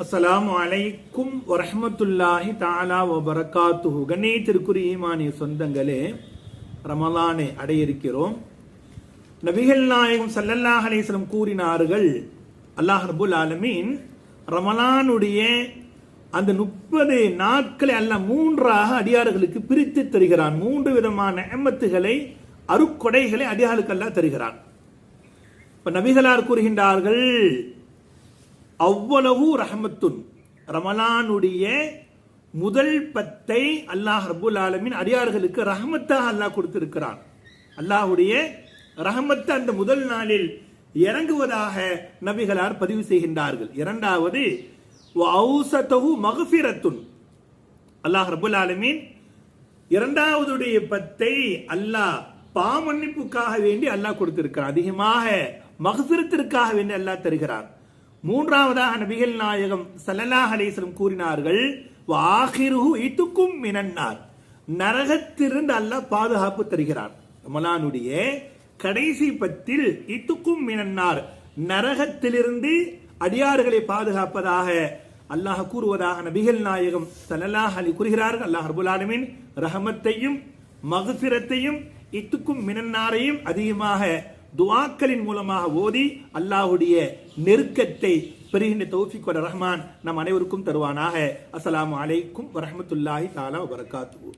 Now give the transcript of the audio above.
அஸ்ஸலாமு அலைக்கும் வரஹ்மத்துல்லாஹி தஆலா வபரகாத்துஹு. கண்ணியத்திற்குரிய ஈமானிய சொந்தங்களே, ரமலானை அடைய இருக்கிறோம். நபிகள் நாயகம் ஸல்லல்லாஹு அலைஹி வஸல்லம் கூறினார்கள், அல்லாஹ் ரப்பல் ஆலமீன் ரமலானுடைய அந்த 30 நாட்களை அல்லாஹ் 3ஆக அடியார்களுக்கு பிரித்து தருகிறான். 3 விதமான நிஅமத்துகளை, அருட்கொடைகளை அடியார்களுக்கு அல்லாஹ் தருகிறான். இப்ப நபிகளார் கூறுகின்றார்கள், அவ்வளவு ரஹமத்துன், ரமலானுடைய முதல் 10 அல்லாஹ் ரப்பல் ஆலமீன் அடியார்களுக்கு ரஹமத்தாக அல்லாஹ் கொடுத்திருக்கிறான். அல்லாஹ்வுடைய ரஹமத் அந்த முதல் நாளில் இறங்குவதாக நபிகளார் பதிவு செய்கின்றார்கள். இரண்டாவது வஅவுஸதஹு மக்ஃபிரத்துன், அல்லாஹ் ரப்பல் ஆலமீன் இரண்டாவதுடைய 10 அல்லாஹ் பாவமன்னிப்புக்காக வேண்டி அல்லாஹ் கொடுத்திருக்கிறான். அதிகமாக மக்ஃபிரத்திற்காக வேண்டி அல்லாஹ் தருகிறான். மூன்றாவதாக நபிகள் நாயகம் ஸல்லல்லாஹு அலைஹி வஸல்லம் கூறினார்கள், வாஹிருஹு இத்துக்கும் மினன்னார், நரகத்திலிருந்து அல்லாஹ் பாதுகாப்பு தருகிறான். ரமலானுடைய கடைசி 10 இத்துக்கும் மினன்னார், நரகத்திலிருந்து அடியார்களை பாதுகாப்பதாக அல்லாஹ் கூறுவதாக நபிகள் நாயகம் ஸல்லல்லாஹு அலைஹி கூறுகிறார்கள். அல்லாஹ் ரப்பல் ஆலமீன் ரஹமத்தையும் மக்ஃபிரத்தையும் இத்துக்கும் மினன்னாரையும் அதிகமாக துஆக்களின் மூலமாக ஓதி அல்லாஹ்வுடைய நெருக்கத்தை பெறுகின்ற தௌஃபீக் வல்ல ரஹ்மான் நம் அனைவருக்கும் தருவானாக. அஸ்ஸலாமு அலைக்கும் வரஹ்மத்துல்லாஹி தஆலா வபரகாத்துஹு.